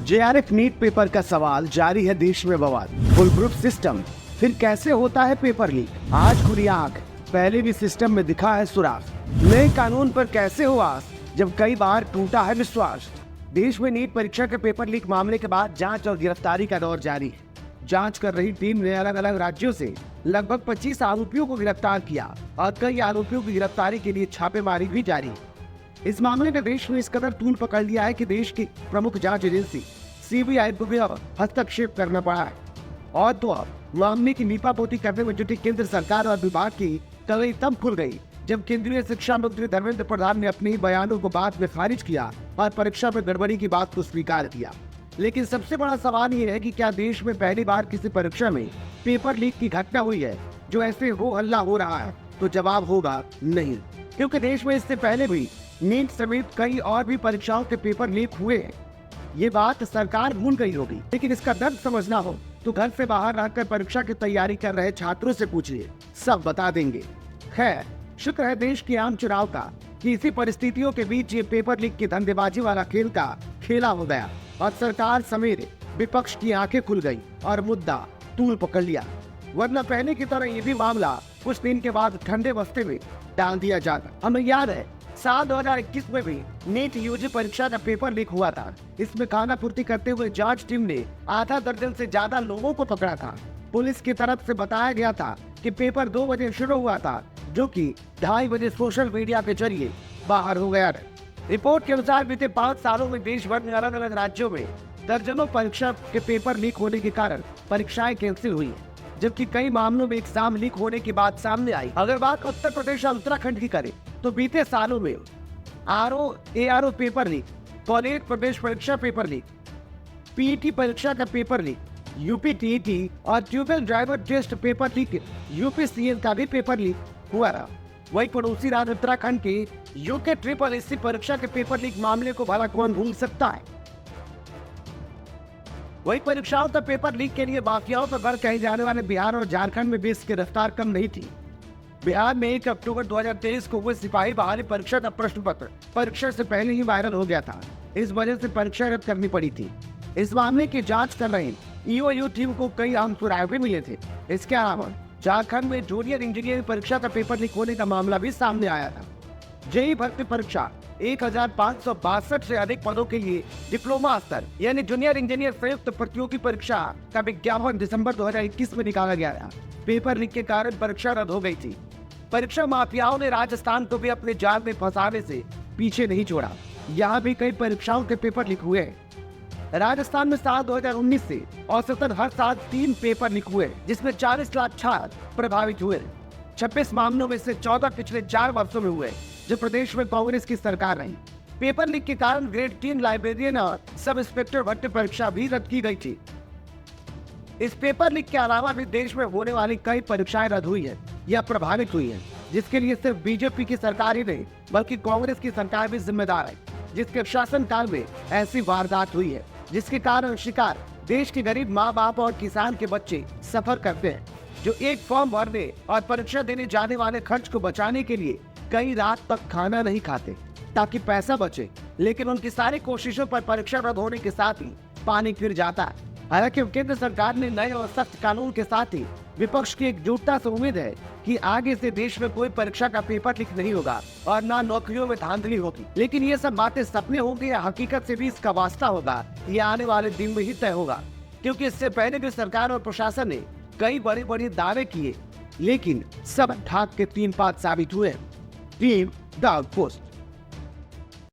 JRF NEET paper का सवाल जारी है देश में बवाल। फुल प्रूफ सिस्टम, फिर कैसे होता है पेपर लीक? आज खुली आंख, पहले भी सिस्टम में दिखा है सुराग। नए कानून पर कैसे हो आस, जब कई बार टूटा है विश्वास। देश में नीट परीक्षा के पेपर लीक मामले के बाद जांच और गिरफ्तारी का दौर जारी है। जांच कर रही टीम ने अलग अलग राज्यों से लगभग 25 आरोपियों को गिरफ्तार किया और कई आरोपियों की गिरफ्तारी के लिए छापेमारी भी जारी है। इस मामले में देश ने इस कदर तूल पकड़ लिया है कि देश की प्रमुख जांच एजेंसी सीबीआई को भी अब हस्तक्षेप करना पड़ा है। और तो अब मामले की लीपापोती करने में जुटी केंद्र सरकार और विभाग की कलई तब खुल गई जब केंद्रीय शिक्षा मंत्री धर्मेंद्र प्रधान ने अपने बयानों को बाद में खारिज किया और परीक्षा में गड़बड़ी की बात को स्वीकार किया। लेकिन सबसे बड़ा सवाल ये है कि क्या देश में पहली बार किसी परीक्षा में पेपर लीक की घटना हुई है? जो ऐसे हो हल्ला हो रहा है तो जवाब होगा नहीं, क्योंकि देश में इससे पहले भी नीट समेत कई और भी परीक्षाओं के पेपर लीक हुए हैं। ये बात सरकार भूल गई होगी, लेकिन इसका दर्द समझना हो तो घर से बाहर रहकर परीक्षा की तैयारी कर रहे छात्रों से पूछिए, सब बता देंगे। खैर, शुक्र है देश के आम चुनाव का कि इसी परिस्थितियों के बीच ये पेपर लीक की धंधेबाजी वाला खेल का खेला हो गया और सरकार समेत विपक्ष की आंखें खुल गई और मुद्दा तूल पकड़ लिया। वरना पहले की तरह ये भी मामला कुछ दिन के बाद ठंडे बस्ते में डाल दिया जाता। हमें याद है साल 2021 में भी नीट यूजी परीक्षा का पेपर लीक हुआ था। इसमें खाना पूर्ति करते हुए जांच टीम ने आधा दर्जन से ज्यादा लोगों को पकड़ा था। पुलिस की तरफ से बताया गया था कि पेपर 2 बजे शुरू हुआ था, जो कि 2:30 बजे सोशल मीडिया के जरिए बाहर हो गया। रिपोर्ट के अनुसार बीते 5 सालों में देश भर में अलग अलग राज्यों में दर्जनों परीक्षा के पेपर लीक होने के कारण परीक्षाएं कैंसिल हुई है, जबकि कई मामलों में एग्जाम लीक होने की बात सामने आई। अगर बात उत्तर प्रदेश और उत्तराखंड की करें तो बीते सालों में ARO पेपर लीक, कॉलेज प्रवेश परीक्षा पेपर लीक, पीईटी परीक्षा का पेपर लीक, यूपी टीईटी और tubewell driver test paper leak, UPCL का भी पेपर लीक हुआ रहा। वही पड़ोसी राज्य उत्तराखंड के यूके SSC परीक्षा के पेपर लीक मामले को भला कौन भूल सकता है। वही परीक्षाओं तक पेपर लीक के लिए माफियाओं पर बल कहे जाने वाले बिहार और झारखंड में भी इसकी रफ्तार कम नहीं थी। बिहार में 1 अक्टूबर 2023 को हुए सिपाही बहाली परीक्षा का प्रश्न पत्र परीक्षा से पहले ही वायरल हो गया था। इस वजह से परीक्षा रद्द करनी पड़ी थी। इस मामले की जांच कर रही EOU टीम को कई अहम सुराग भी मिले थे। इसके अलावा झारखंड में जूनियर इंजीनियरिंग परीक्षा का पेपर लीक होने का मामला भी सामने आया था। जेईई भर्ती परीक्षा 1562 से अधिक पदों के लिए डिप्लोमा स्तर यानी जूनियर इंजीनियर संयुक्त प्रतियोगी परीक्षा का विज्ञापन दिसंबर 2021 में निकाला गया था। पेपर लीक के कारण परीक्षा रद्द हो गई थी। परीक्षा माफियाओं ने राजस्थान को भी अपने जाल में फंसाने से पीछे नहीं छोड़ा। यहाँ भी कई परीक्षाओं के पेपर लीक हुए। राजस्थान में साल 2019 से औसतन हर साल 3 पेपर लीक हुए, जिसमें 40 लाख छात्र प्रभावित हुए। 26 मामलों में से 14 पिछले 4 वर्षों में हुए, जो प्रदेश में कांग्रेस की सरकार रही। पेपर लीक के कारण ग्रेड 3 लाइब्रेरियन और सब इंस्पेक्टर भर्ती परीक्षा भी रद्द की गई थी। इस पेपर लीक के अलावा भी देश में होने वाली कई परीक्षाएं रद्द हुई है या प्रभावित हुई है, जिसके लिए सिर्फ बीजेपी की सरकार ही नहीं बल्कि कांग्रेस की सरकार भी जिम्मेदार है, जिसके शासनकाल में ऐसी वारदात हुई है जिसके कारण शिकार देश के गरीब माँ बाप और किसान के बच्चे सफर करते हैं, जो एक फॉर्म भरने और परीक्षा देने जाने वाले खर्च को बचाने के लिए कई रात तक खाना नहीं खाते ताकि पैसा बचे। लेकिन उनकी सारी कोशिशों पर परीक्षा रद्द होने के साथ ही पानी फिर जाता है। हालांकि केंद्र सरकार ने नए और सख्त कानून के साथ ही विपक्ष की एकजुटता से उम्मीद है कि आगे से देश में कोई परीक्षा का पेपर लीक नहीं होगा और ना नौकरियों में धांधली होगी। लेकिन ये सब बातें सपने होंगे या हकीकत से भी इसका वास्ता होगा, ये आने वाले दिन में ही तय होगा, क्योंकि इससे पहले भी सरकार और प्रशासन ने कई बड़े बड़े दावे किए, लेकिन सब ठाक के 3 पात साबित हुए। Team the post.